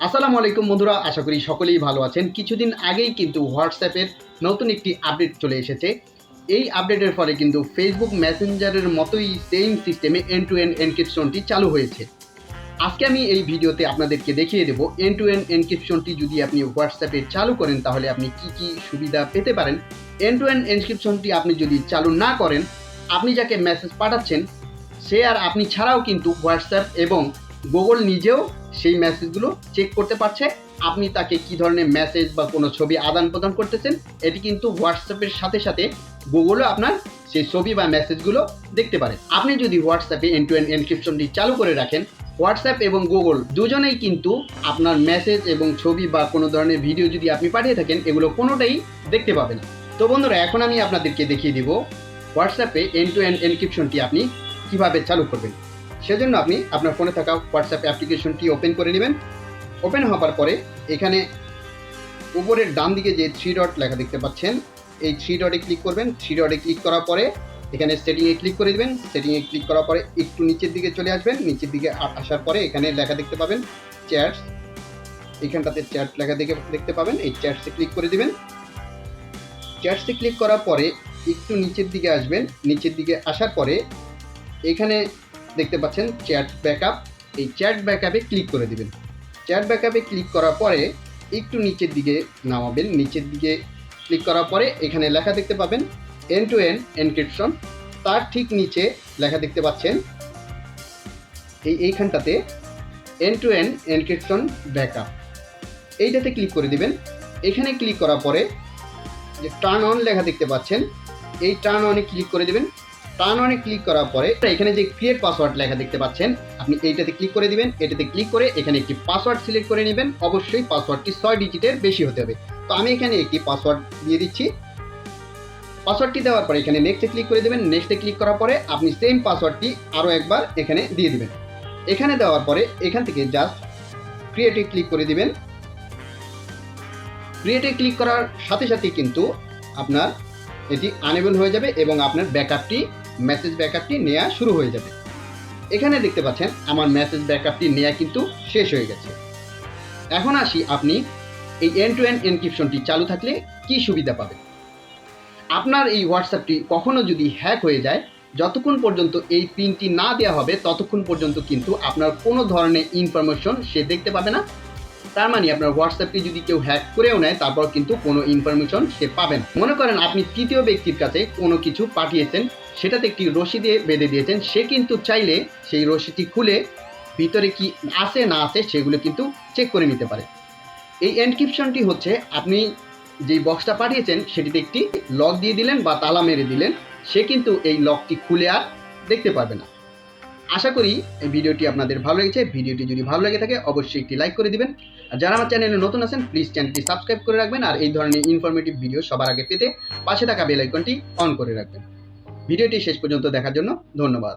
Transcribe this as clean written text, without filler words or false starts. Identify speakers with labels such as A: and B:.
A: আসসালামু আলাইকুম বন্ধুরা, আশা করি সকলেই ভালো আছেন। কিছুদিন আগেই কিন্তু হোয়াটসঅ্যাপের নতুন একটি আপডেট চলে এসেছে। এই আপডেটের ফলে কিন্তু ফেসবুক মেসেঞ্জারের মতোই সেম সিস্টেমে এন্ড টু এন্ড এনক্রিপশনটি চালু হয়েছে। আজকে আমি এই ভিডিওতে আপনাদেরকে দেখিয়ে দেব এন্ড টু এন্ড এনক্রিপশনটি যদি আপনি হোয়াটসঅ্যাপে চালু করেন তাহলে আপনি কি সুবিধা পেতে পারেন। এন্ড টু এন্ড এনক্রিপশনটি আপনি যদি চালু না করেন, আপনি যাকে মেসেজ পাঠাচ্ছেন সে আর আপনি ছাড়াও কিন্তু হোয়াটসঅ্যাপ এবং গুগল নিজেও সেই মেসেজগুলো চেক করতে পারছে। আপনি তাকে কি ধরনের মেসেজ বা কোনো ছবি আদান প্রদান করতেছেন, এটি কিন্তু হোয়াটসঅ্যাপের সাথে সাথে গুগলও আপনার সেই ছবি বা মেসেজগুলো দেখতে পারে। আপনি যদি হোয়াটসঅ্যাপে এন্ড টু এন্ড এনক্রিপশনটি চালু করে রাখেন, হোয়াটসঅ্যাপ এবং গুগল দুজনেই কিন্তু আপনার মেসেজ এবং ছবি বা কোনো ধরনের ভিডিও যদি আপনি পাঠিয়ে থাকেন, এগুলো কোনোটাই দেখতে পাবে না। তো বন্ধুরা, এখন আমি আপনাদেরকে দেখিয়ে দিব হোয়াটসঅ্যাপে এন্ড টু এন্ড এনক্রিপশনটি আপনি কীভাবে চালু করবেন। সেজন্য আপনি আপনার ফোনে থাকা হোয়াটসঅ্যাপ অ্যাপ্লিকেশনটি ওপেন করে নেবেন। ওপেন হওয়ার পরে এখানে উপরের ডান দিকে যে 3 ডট লেখা দেখতে পাচ্ছেন, এই 3 ডটে ক্লিক করবেন। 3 ডটে ক্লিক করার পরে এখানে সেটিংয়ে ক্লিক করে দেবেন। সেটিংয়ে ক্লিক করার পরে একটু নিচের দিকে চলে আসবেন। নিচের দিকে আসার পরে এখানে লেখা দেখতে পাবেন চ্যাটস। এখানটাতে চ্যাট লেখা দেখতে পাবেন, এই চ্যাটসে ক্লিক করে দেবেন। চ্যাটসে ক্লিক করার পরে একটু নিচের দিকে আসবেন। নিচের দিকে আসার পরে এখানে দেখতে পাচ্ছেন চ্যাট ব্যাকআপ, এই চ্যাট ব্যাকআপে ক্লিক করে দিবেন। চ্যাট ব্যাকআপে ক্লিক করার পরে একটু নিচের দিকে নামাবেন। নিচের দিকে ক্লিক করার পরে এখানে লেখা দেখতে পাবেন এন্ড টু এন্ড এনক্রিপশন। তার ঠিক নিচে লেখা দেখতে পাচ্ছেন এইখানটাতে end to end encryption backup, এইটাতে ক্লিক করে দিবেন। এখানে ক্লিক করার পরে যে টার্ন অন লেখা দেখতে পাচ্ছেন, এই টার্ন অনে ক্লিক করে দেবেন। টার্ন অনে ক্লিক করার পরে এখানে যে ক্রিয়েট পাসওয়ার্ড লেখা দেখতে পাচ্ছেন, আপনি এইটাতে ক্লিক করে দিবেন। এটাতে ক্লিক করে এখানে একটি পাসওয়ার্ড সিলেক্ট করে নেবেন। অবশ্যই পাসওয়ার্ডটি 6 ডিজিটের বেশি হতে হবে। তো আমি এখানে একটি পাসওয়ার্ড দিয়ে দিচ্ছি। পাসওয়ার্ডটি দেওয়ার পরে এখানে নেক্সটে ক্লিক করে দেবেন। নেক্সটে ক্লিক করার পরে আপনি সেম পাসওয়ার্ডটি আরও একবার এখানে দিয়ে দিবেন। এখানে দেওয়ার পরে এখান থেকে জাস্ট ক্রিয়েটে ক্লিক করে দিবেন। ক্রিয়েটে ক্লিক করার সাথে সাথেই কিন্তু আপনার এটি আনেবল হয়ে যাবে এবং আপনার ব্যাকআপটি মেসেজ ব্যাকআপটি নেওয়া শুরু হয়ে যাবে। এখানে দেখতে পাচ্ছেন আমার মেসেজ ব্যাকআপটি নেওয়া কিন্তু শেষ হয়ে গেছে। এখন আসি আপনি এই এন্ড টু এন্ড এনক্রিপশনটি চালু থাকলে কি সুবিধা পাবেন। আপনার এই হোয়াটসঅ্যাপটি কখনো যদি হ্যাক হয়ে যায়, যতক্ষণ পর্যন্ত এই পিনটি না দেওয়া হবে ততক্ষণ পর্যন্ত কিন্তু আপনার কোনো ধরনের ইনফরমেশন সে দেখতে পাবে না। তার মানে আপনার হোয়াটসঅ্যাপটি যদি কেউ হ্যাক করেও নেয়, তারপর কিন্তু কোনো ইনফরমেশন সে পাবে না। মনে করেন আপনি তৃতীয় ব্যক্তির কাছে কোনো কিছু পাঠিয়েছেন, সেটাতে একটি রশি দিয়ে বেঁধে দিয়েছেন, সে কিন্তু চাইলে সেই রশিটি খুলে ভিতরে কি আছে না আছে সেগুলো কিন্তু চেক করে নিতে পারে। এই এনক্রিপশনটি হচ্ছে আপনি যেই বক্সটা পাঠিয়েছেন সেটিতে একটি লক দিয়ে দিলেন বা তালা মেরে দিলেন, সে কিন্তু এই লকটি খুলে আর দেখতে পারবে না। আশা করি এই ভিডিওটি আপনাদের ভালো লেগেছে। ভিডিওটি যদি ভালো লেগে থাকে অবশ্যই একটি লাইক করে দিবেন। আর যারা আমার চ্যানেলে নতুন আছেন প্লিজ চ্যানেলটি সাবস্ক্রাইব করে রাখবেন। আর এই ধরনের ইনফরমেটিভ ভিডিও সবার আগে পেতে পাশে থাকা বেল আইকনটি অন করে রাখবেন। ভিডিওটি শেষ পর্যন্ত দেখার জন্য ধন্যবাদ।